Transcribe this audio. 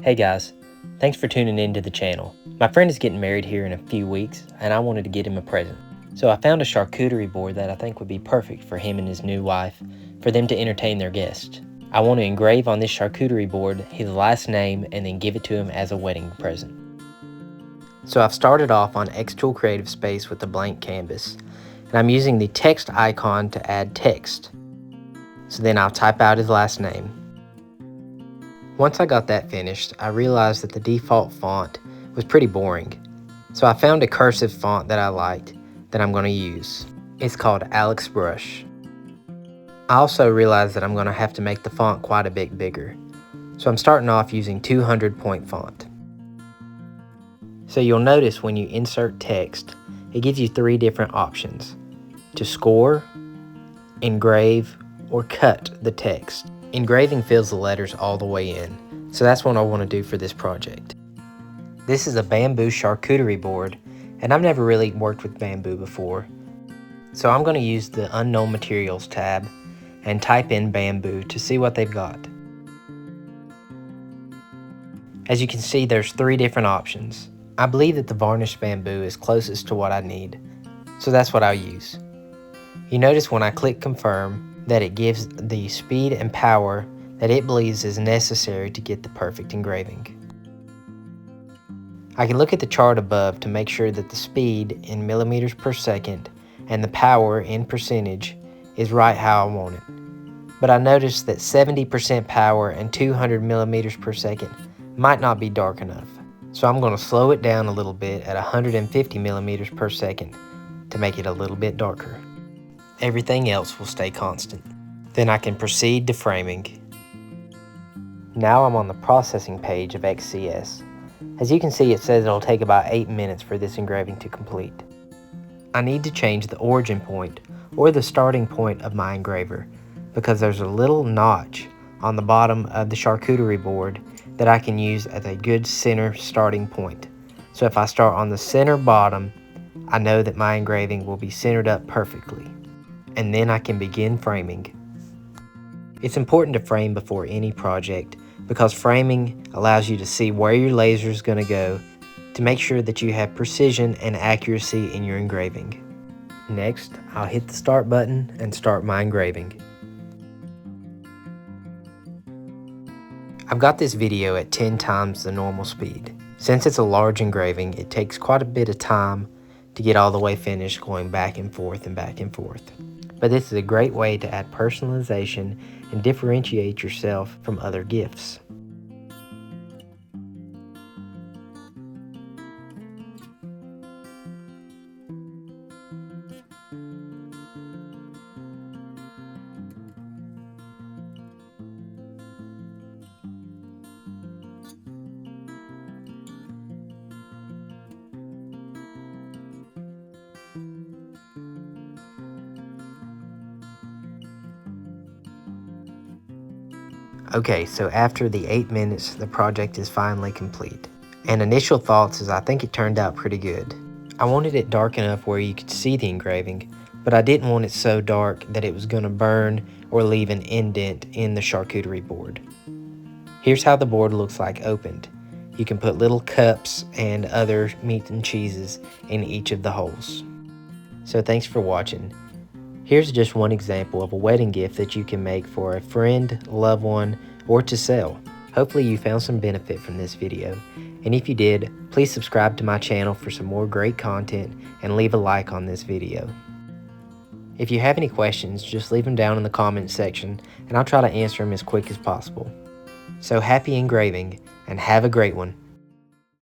Hey guys, thanks for tuning in to the channel. My friend is getting married here in a few weeks and I wanted to get him a present. So I found a charcuterie board that I think would be perfect for him and his new wife for them to entertain their guests. I want to engrave on this charcuterie board his last name and then give it to him as a wedding present. So I've started off on xTool Creative Space with a blank canvas and I'm using the text icon to add text. So then I'll type out his last name. Once I got that finished, I realized that the default font was pretty boring. So I found a cursive font that I liked that I'm going to use. It's called Alex Brush. I also realized that I'm going to have to make the font quite a bit bigger. So I'm starting off using 200 point font. So you'll notice when you insert text, it gives you 3 different options: to score, engrave, or cut the text. Engraving fills the letters all the way in, so that's what I want to do for this project. This is a bamboo charcuterie board, and I've never really worked with bamboo before. So I'm going to use the unknown materials tab and type in bamboo to see what they've got. As you can see, there's 3 different options. I believe that the varnished bamboo is closest to what I need, so that's what I'll use. You notice when I click confirm that it gives the speed and power that it believes is necessary to get the perfect engraving. I can look at the chart above to make sure that the speed in millimeters per second and the power in percentage is right how I want it. But I noticed that 70% power and 200 millimeters per second might not be dark enough. So I'm going to slow it down a little bit at 150 millimeters per second to make it a little bit darker. Everything else will stay constant. Then I can proceed to framing. Now I'm on the processing page of XCS. As you can see, it says it'll take about 8 minutes for this engraving to complete. I need to change the origin point or the starting point of my engraver because there's a little notch on the bottom of the charcuterie board that I can use as a good center starting point. So if I start on the center bottom, I know that my engraving will be centered up perfectly. And then I can begin framing. It's important to frame before any project because framing allows you to see where your laser is going to go to make sure that you have precision and accuracy in your engraving. Next, I'll hit the start button and start my engraving. I've got this video at 10 times the normal speed. Since it's a large engraving, it takes quite a bit of time to get all the way finished, going back and forth and back and forth. But this is a great way to add personalization and differentiate yourself from other gifts. Okay, so after the 8 minutes, the project is finally complete. And initial thoughts is I think it turned out pretty good. I wanted it dark enough where you could see the engraving, but I didn't want it so dark that it was going to burn or leave an indent in the charcuterie board. Here's how the board looks like opened. You can put little cups and other meat and cheeses in each of the holes. So thanks for watching. Here's just one example of a wedding gift that you can make for a friend, loved one, or to sell. Hopefully you found some benefit from this video, and if you did, please subscribe to my channel for some more great content and leave a like on this video. If you have any questions, just leave them down in the comments section and I'll try to answer them as quick as possible. So happy engraving and have a great one.